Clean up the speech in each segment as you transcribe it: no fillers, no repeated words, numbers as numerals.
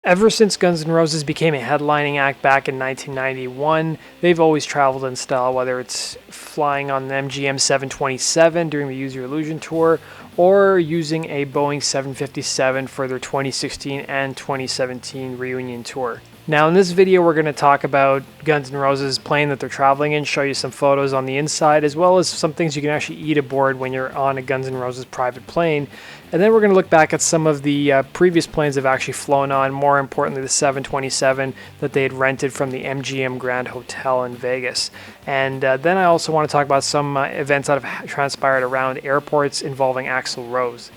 Ever since Guns N' Roses became a headlining act back in 1991, they've always traveled in style, whether it's flying on the MGM 727 during the Use Your Illusion tour, or using a Boeing 757 for their 2016 and 2017 reunion tour. Now in this video we're going to talk about Guns N' Roses plane that they're traveling in, show you some photos on the inside, as well as some things you can actually eat aboard when you're on a Guns N' Roses private plane. And then we're going to look back at some of the previous planes they've actually flown on, more importantly the 727 that they had rented from the MGM Grand Hotel in Vegas. And then I also want to talk about some events that have transpired around airports involving Axl Rose.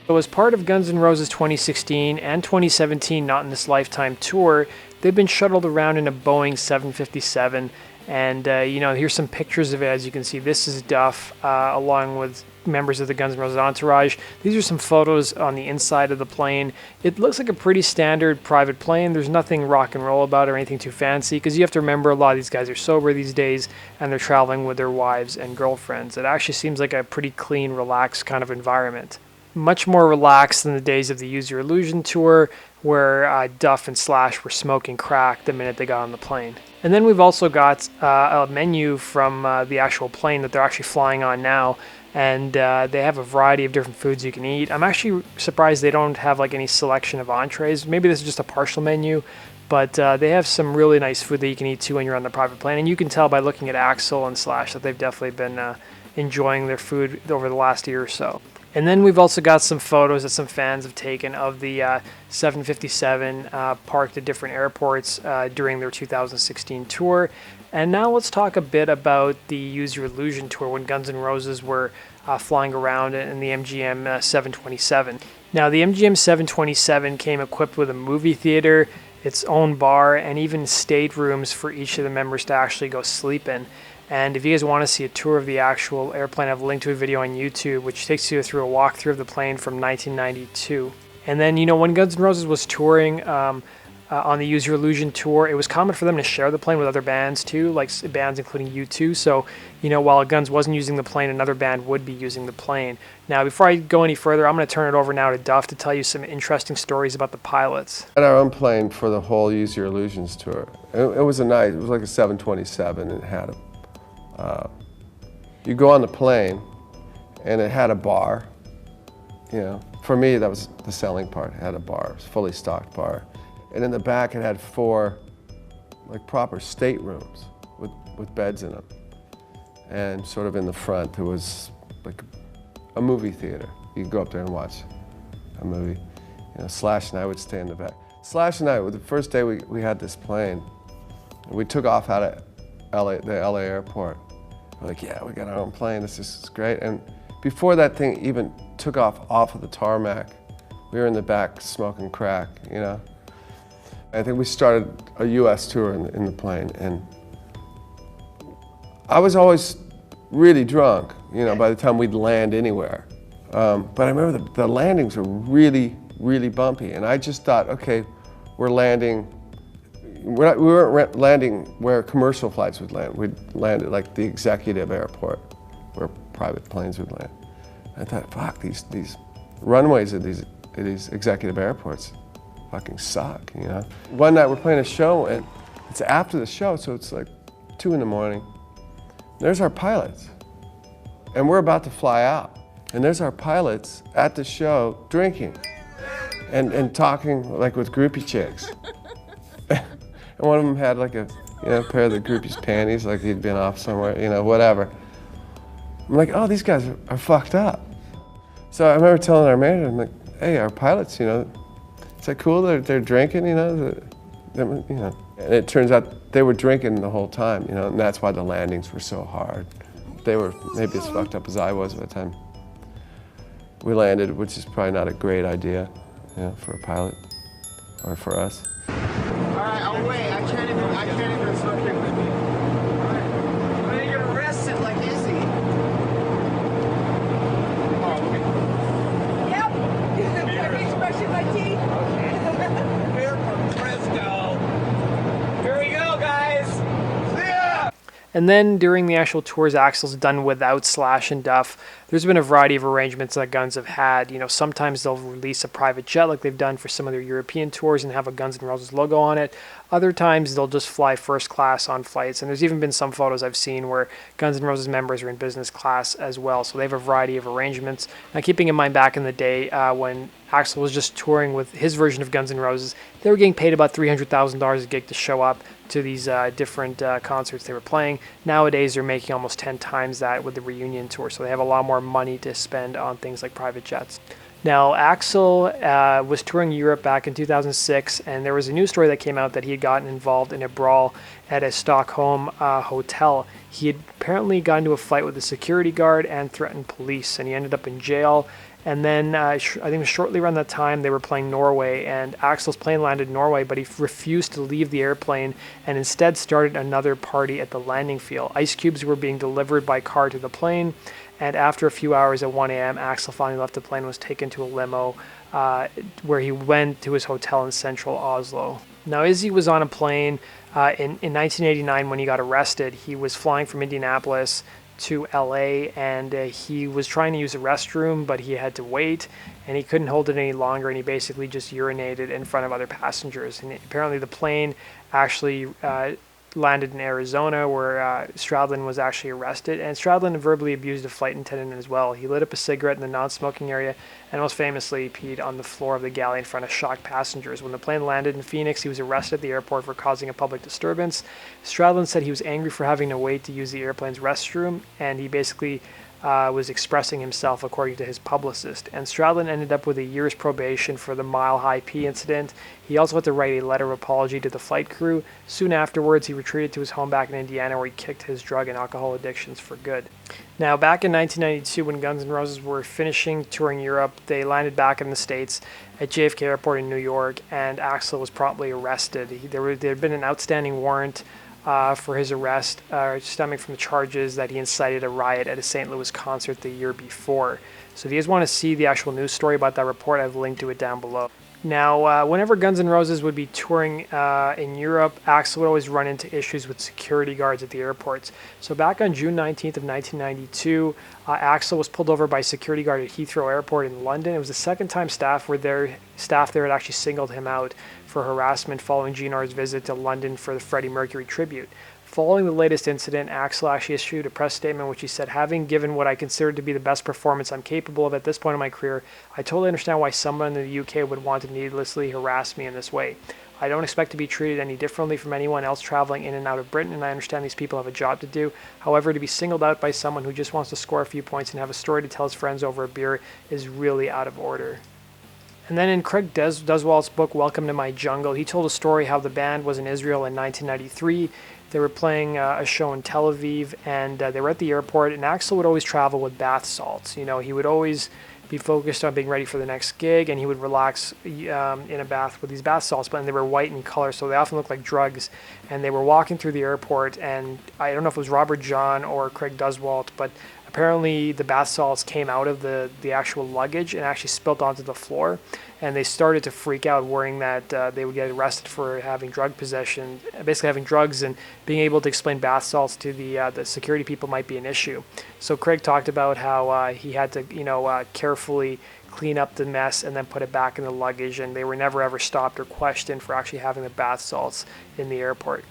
So as part of Guns N' Roses 2016 and 2017 Not in This Lifetime tour, they've been shuttled around in a Boeing 757, and here's some pictures of it. As you can see, this is Duff along with members of the Guns N' Roses entourage. These are some photos on the inside of the plane. It looks like a pretty standard private plane. There's nothing rock and roll about it or anything too fancy, because you have to remember a lot of these guys are sober these days and they're traveling with their wives and girlfriends. It actually seems like a pretty clean, relaxed kind of environment. Much more relaxed than the days of the Use Your Illusion tour, where Duff and Slash were smoking crack the minute they got on the plane. And then we've also got a menu from the actual plane that they're actually flying on now, and they have a variety of different foods you can eat. I'm actually surprised they don't have like any selection of entrees. Maybe this is just a partial menu, but they have some really nice food that you can eat too when you're on the private plane. And you can tell by looking at Axl and Slash that they've definitely been enjoying their food over the last year or so. And then we've also got some photos that some fans have taken of the 757 parked at different airports during their 2016 tour. And now let's talk a bit about the Use Your Illusion tour when Guns N' Roses were flying around in the MGM 727. Now the MGM 727 came equipped with a movie theater, its own bar, and even staterooms for each of the members to actually go sleep in. And if you guys want to see a tour of the actual airplane, I have a link to a video on YouTube which takes you through a walkthrough of the plane from 1992. And then, when Guns N' Roses was touring on the Use Your Illusion tour, it was common for them to share the plane with other bands too, like bands including U2. So, while Guns wasn't using the plane, another band would be using the plane. Now, before I go any further, I'm going to turn it over now to Duff to tell you some interesting stories about the pilots. We had our own plane for the whole Use Your Illusions tour. It was it was like a 727, and it had you go on the plane, and it had a bar. For me, that was the selling part. It had a bar, it was a fully stocked bar. And in the back, it had 4 proper staterooms with beds in them. And sort of in the front, there was like a movie theater. You could go up there and watch a movie. Slash and I would stay in the back. Slash and I, the first day we had this plane, we took off out of the LA airport. We're like, yeah, we got our own plane, this is great. And before that thing even took off of the tarmac, we were in the back smoking crack, I think we started a US tour in the plane, and I was always really drunk, by the time we'd land anywhere. But I remember the landings were really, really bumpy, and I just thought, okay, we're landing. We weren't landing where commercial flights would land. We'd land at like the executive airport where private planes would land. I thought, fuck, these runways at these executive airports fucking suck, One night we're playing a show, and it's after the show, so it's like 2 in the morning. There's our pilots, and we're about to fly out. And there's our pilots at the show drinking and talking like with groupie chicks. And one of them had like a pair of the groupie's panties, like he'd been off somewhere, whatever. I'm like, oh, these guys are fucked up. So I remember telling our manager, I'm like, hey, our pilots, is that cool? They're drinking, And it turns out they were drinking the whole time, and that's why the landings were so hard. They were maybe as fucked up as I was by the time we landed, which is probably not a great idea, for a pilot or for us. Alright, I'll wait. I can't even smoke it with you. Alright. I'm gonna get arrested like Izzy. Oh, okay. Yep. Can we expression my teeth? Here from Fresno. Here we go, guys. See ya! And then during the actual tours Axl's done without Slash and Duff, there's been a variety of arrangements that Guns have had. Sometimes they'll release a private jet like they've done for some of their European tours and have a Guns N' Roses logo on it. Other times they'll just fly first class on flights, and there's even been some photos I've seen where Guns N' Roses members are in business class as well. So they have a variety of arrangements. Now, keeping in mind back in the day when Axl was just touring with his version of Guns N' Roses, they were getting paid about $300,000 a gig to show up to these different concerts they were playing. Nowadays, they're making almost 10 times that with the reunion tour, so they have a lot more money to spend on things like private jets. Now, Axl was touring Europe back in 2006, and there was a news story that came out that he had gotten involved in a brawl at a Stockholm hotel. He had apparently gotten into a fight with a security guard and threatened police, and he ended up in jail. And then I think shortly around that time, they were playing Norway, and Axl's plane landed in Norway, but he refused to leave the airplane and instead started another party at the landing field. Ice cubes were being delivered by car to the plane, and after a few hours at 1 a.m., Axl finally left the plane and was taken to a limo where he went to his hotel in central Oslo. Now, Izzy was on a plane in 1989 when he got arrested. He was flying from Indianapolis to LA, and he was trying to use the restroom, but he had to wait, and he couldn't hold it any longer, and he basically just urinated in front of other passengers. And apparently the plane actually landed in Arizona, where Stradlin was actually arrested, and Stradlin verbally abused a flight attendant as well. He lit up a cigarette in the non-smoking area and most famously peed on the floor of the galley in front of shocked passengers. When the plane landed in Phoenix, he was arrested at the airport for causing a public disturbance. Stradlin said he was angry for having to wait to use the airplane's restroom, and he basically was expressing himself according to his publicist. And Stradlin ended up with a year's probation for the Mile High P incident. He also had to write a letter of apology to the flight crew. Soon afterwards, he retreated to his home back in Indiana, where he kicked his drug and alcohol addictions for good. Now, back in 1992, when Guns N' Roses were finishing touring Europe, they landed back in the States at JFK Airport in New York, and Axl was promptly arrested. There had been an outstanding warrant for his arrest, stemming from the charges that he incited a riot at a St. Louis concert the year before. So if you guys want to see the actual news story about that report, I've linked to it down below. Now, whenever Guns N' Roses would be touring in Europe, Axl would always run into issues with security guards at the airports. So back on June 19th of 1992, Axl was pulled over by a security guard at Heathrow Airport in London. It was the second time staff there had actually singled him out for harassment following GNR's visit to London for the Freddie Mercury tribute. Following the latest incident, Axl actually issued a press statement in which he said, "Having given what I consider to be the best performance I'm capable of at this point in my career, I totally understand why someone in the UK would want to needlessly harass me in this way. I don't expect to be treated any differently from anyone else traveling in and out of Britain, and I understand these people have a job to do. However, to be singled out by someone who just wants to score a few points and have a story to tell his friends over a beer is really out of order." And then in Craig Duswalt's book, Welcome to My Jungle, he told a story how the band was in Israel in 1993. They were playing a show in Tel Aviv, and they were at the airport, and Axl would always travel with bath salts. He would always be focused on being ready for the next gig, and he would relax in a bath with these bath salts, but they were white in color, so they often looked like drugs. And they were walking through the airport, and I don't know if it was Robert John or Craig Duswalt, but apparently the bath salts came out of the actual luggage and actually spilled onto the floor, and they started to freak out, worrying that they would get arrested for having drug possession, basically having drugs, and being able to explain bath salts to the security people might be an issue. So Craig talked about how he had to carefully clean up the mess and then put it back in the luggage, and they were never ever stopped or questioned for actually having the bath salts in the airport.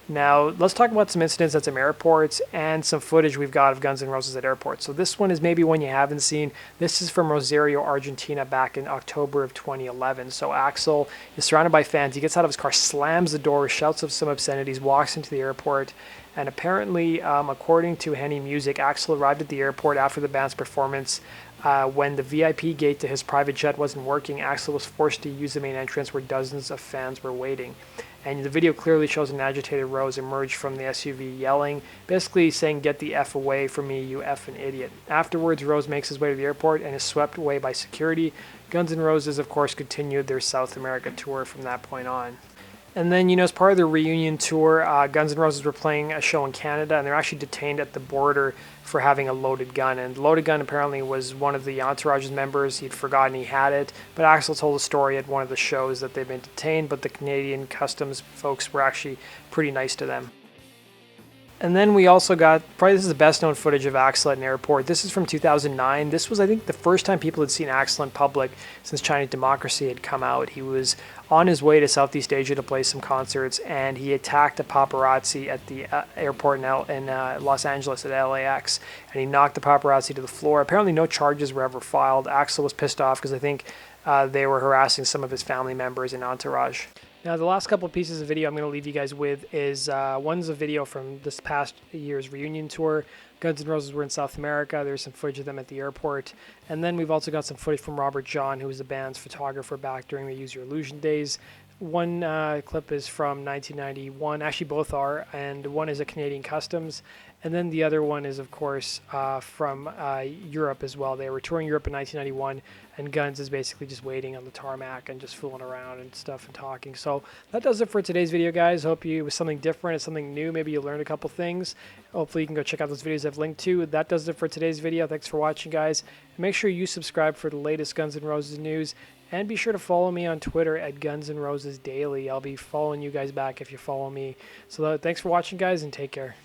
Now, let's talk about some incidents at some airports and some footage we've got of Guns N' Roses at airports. So this one is maybe one you haven't seen. This is from Rosario, Argentina, back in October of 2011. So Axl is surrounded by fans. He gets out of his car, slams the door, shouts some obscenities, walks into the airport. And apparently, according to Henny Music, Axl arrived at the airport after the band's performance. When the VIP gate to his private jet wasn't working, Axl was forced to use the main entrance where dozens of fans were waiting. And the video clearly shows an agitated Rose emerge from the SUV yelling, basically saying, "Get the F away from me, you effing idiot." Afterwards, Rose makes his way to the airport and is swept away by security. Guns N' Roses, of course, continued their South America tour from that point on. And then, as part of the reunion tour, Guns N' Roses were playing a show in Canada, and they're actually detained at the border for having a loaded gun. And the loaded gun apparently was one of the Entourage's members. He'd forgotten he had it. But Axl told a story at one of the shows that they've been detained, but the Canadian customs folks were actually pretty nice to them. And then we also got, probably this is the best known footage of Axl at an airport. This is from 2009. This was, I think, the first time people had seen Axl in public since Chinese Democracy had come out. He was on his way to Southeast Asia to play some concerts, and he attacked a paparazzi at the airport in Los Angeles at LAX, and he knocked the paparazzi to the floor. Apparently no charges were ever filed. Axl was pissed off because I think they were harassing some of his family members and entourage. Now, the last couple of pieces of video I'm going to leave you guys with is one's a video from this past year's reunion tour. Guns N' Roses were in South America. There's some footage of them at the airport. And then we've also got some footage from Robert John, who was the band's photographer back during the Use Your Illusion days. One clip is from 1991. Actually, both are. And one is a Canadian Customs. And then the other one is, of course, from Europe as well. They were touring Europe in 1991, and Guns is basically just waiting on the tarmac and just fooling around and stuff and talking. So that does it for today's video, guys. Hope it was something different, it's something new. Maybe you learned a couple things. Hopefully you can go check out those videos I've linked to. That does it for today's video. Thanks for watching, guys. And make sure you subscribe for the latest Guns N' Roses news. And be sure to follow me on Twitter at Guns N' Roses Daily. I'll be following you guys back if you follow me. So thanks for watching, guys, and take care.